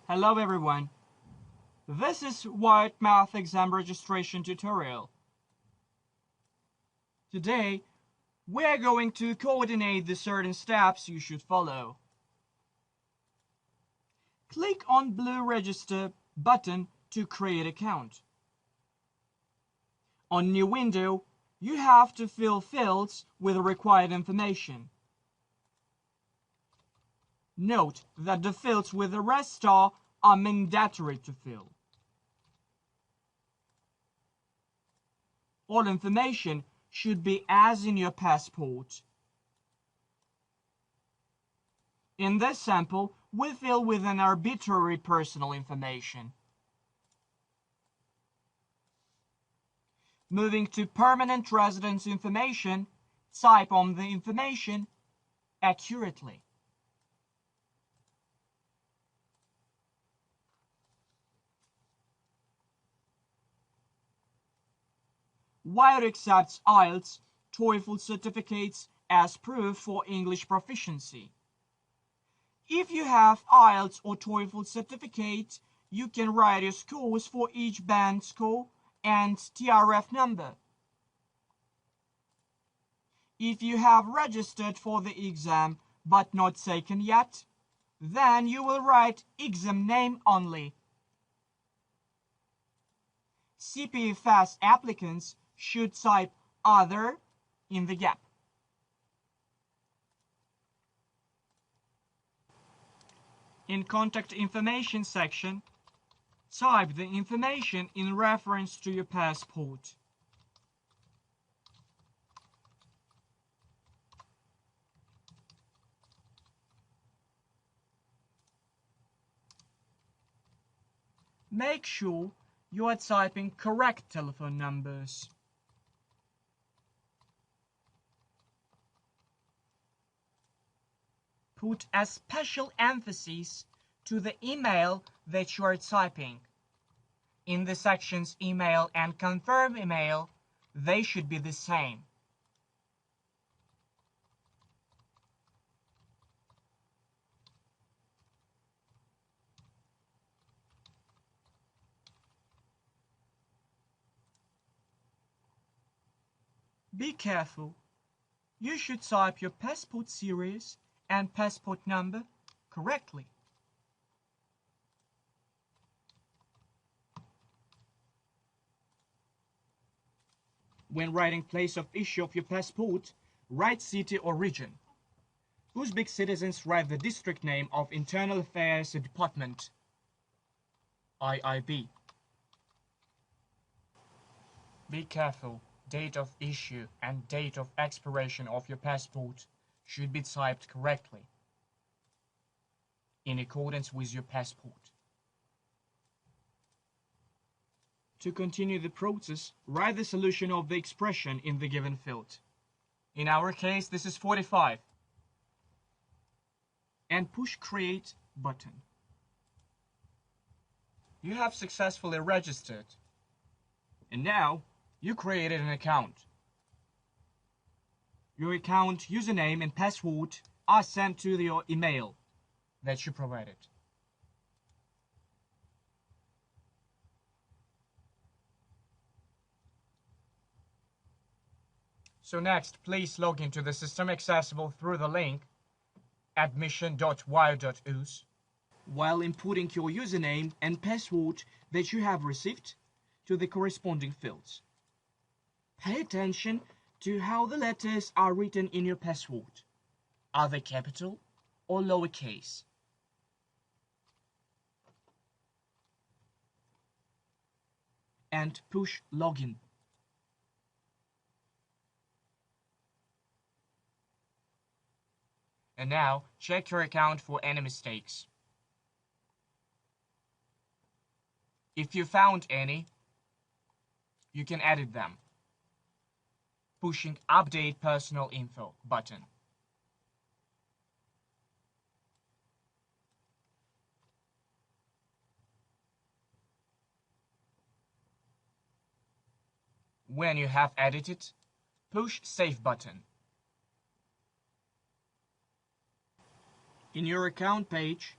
Hello everyone. This is WIUT Math Exam Registration Tutorial. Today, we're going to coordinate the certain steps you should follow. Click on blue Register button to create account. On new window, you have to fill fields with required information. Note that the fields with the red star are mandatory to fill. All information should be as in your passport. In this sample, we fill with an arbitrary personal information. Moving to permanent residence information, type on the information accurately. WIUT accepts IELTS, TOEFL certificates as proof for English proficiency. If you have IELTS or TOEFL certificate, you can write your scores for each band score and TRF number. If you have registered for the exam but not taken yet, then you will write exam name only. CPFS applicants should type other in the gap. In contact information section, type the information in reference to your passport. Make sure you are typing correct telephone numbers. Put a special emphasis to the email that you are typing. In the sections email and confirm email, they should be the same. Be careful. You should type your passport series and passport number correctly. When writing place of issue of your passport, write city or region. Uzbek citizens write the district name of Internal Affairs Department, IIB. Be careful. Date of issue and date of expiration of your passport should be typed correctly, in accordance with your passport. To continue the process, write the solution of the expression in the given field. In our case, this is 45. And push Create button. You have successfully registered. And now, you created an account. Your account username and password are sent to your email that you provided. So next, please log into the system accessible through the link admission.wiut.us while inputting your username and password that you have received to the corresponding fields. Pay attention to how the letters are written in your password. Are they capital or lowercase? And push Login. And now, check your account for any mistakes. If you found any, you can edit them, pushing Update Personal Info button. When you have edited, push Save button. In your account page,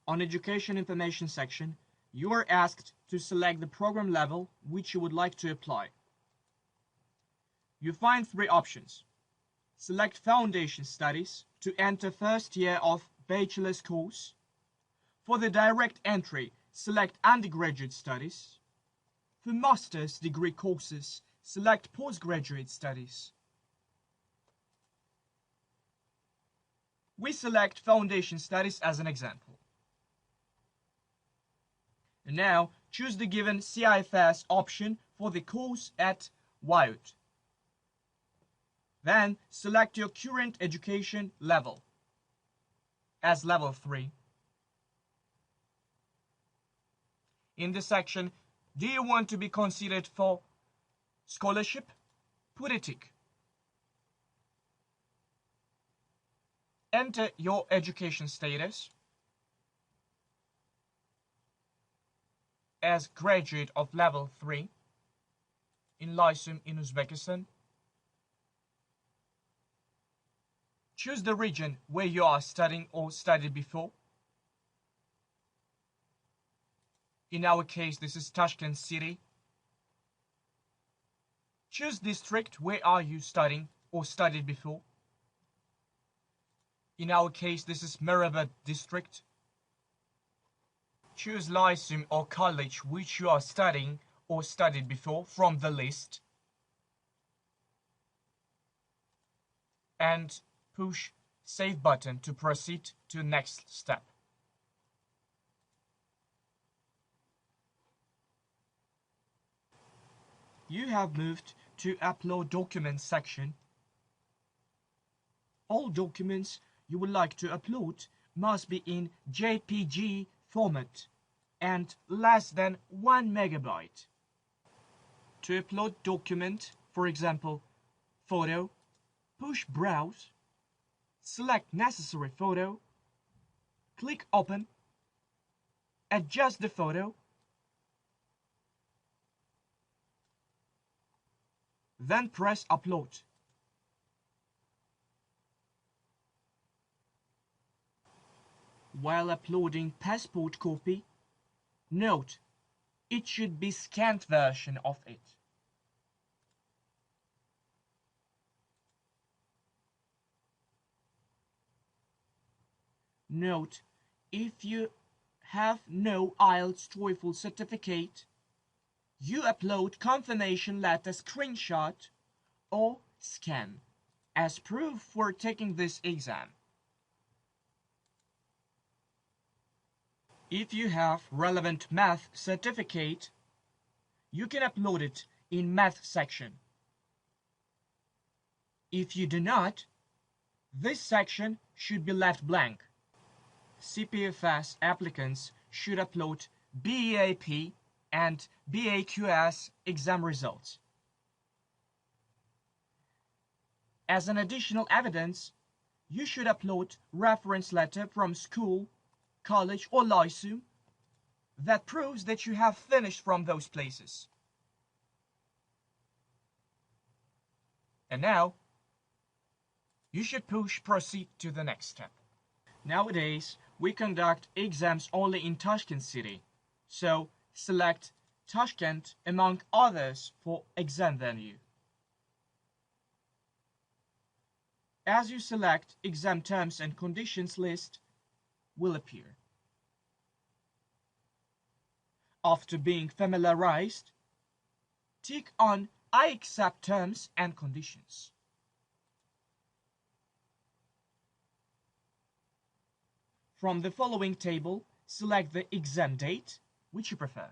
On Education Information section, you are asked to select the program level which you would like to apply. You find three options. Select Foundation Studies to enter first year of bachelor's course. For the direct entry, select Undergraduate Studies. For master's degree courses, select Postgraduate Studies. We select Foundation Studies as an example. And now, choose the given CIFS option for the course at WIUT. Then, select your current education level as level 3. In this section, do you want to be considered for scholarship? Put a tick. Enter your education status as graduate of level 3 in Lyceum in Uzbekistan. Choose the region where you are studying or studied before. In our case, this is Tashkent city. Choose district where are you studying or studied before. In our case, this is Mirabad district. Choose Lyceum or college which you are studying or studied before from the list. And push Save button to proceed to the next step. You have moved to Upload Documents section. All documents you would like to upload must be in JPG format and less than 1 megabyte. To upload document, for example, photo, push Browse, select necessary photo, click Open, adjust the photo, then press Upload. While uploading passport copy, note it should be scanned version of it. Note, if you have no IELTS TOEFL certificate, you upload confirmation letter screenshot or scan as proof for taking this exam. If you have relevant math certificate, you can upload it in math section. If you do not, this section should be left blank. CPFS applicants should upload BEAP and BAQS exam results. As an additional evidence, you should upload reference letter from school, college or Lyceum that proves that you have finished from those places. And now, you should push proceed to the next step. Nowadays, we conduct exams only in Tashkent city, so select Tashkent among others for exam venue. As you select, exam terms and conditions list will appear. After being familiarized, tick on I accept terms and conditions. From the following table, select the exam date, which you prefer.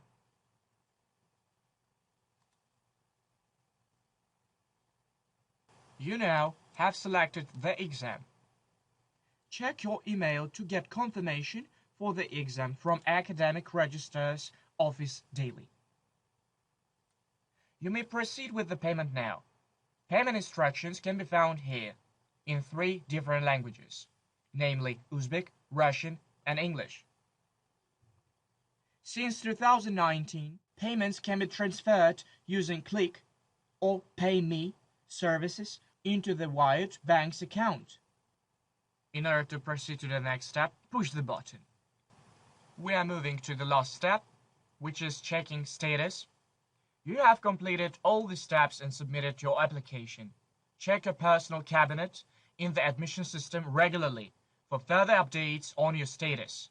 You now have selected the exam. Check your email to get confirmation for the exam from Academic Registrar's office daily. You may proceed with the payment now. Payment instructions can be found here in 3 different languages, namely Uzbek, Russian, and English. Since 2019, payments can be transferred using Click or Pay Me services into the WIUT bank's account. In order to proceed to the next step, push the button. We are moving to the last step, which is checking status. You have completed all the steps and submitted your application. Check your personal cabinet in the admission system regularly for further updates on your status.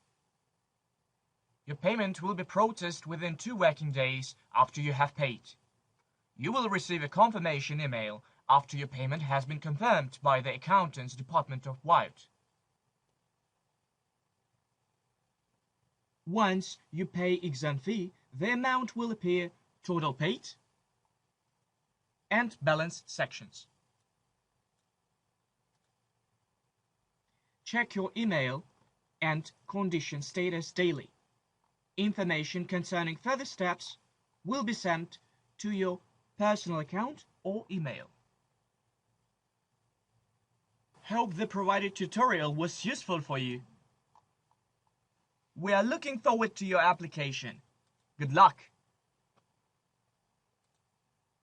Your payment will be processed within 2 working days after you have paid. You will receive a confirmation email after your payment has been confirmed by the Accountants Department of WIUT. Once you pay exam fee, the amount will appear total paid and balance sections. Check your email and condition status daily. Information concerning further steps will be sent to your personal account or email. Hope the provided tutorial was useful for you. We are looking forward to your application. Good luck!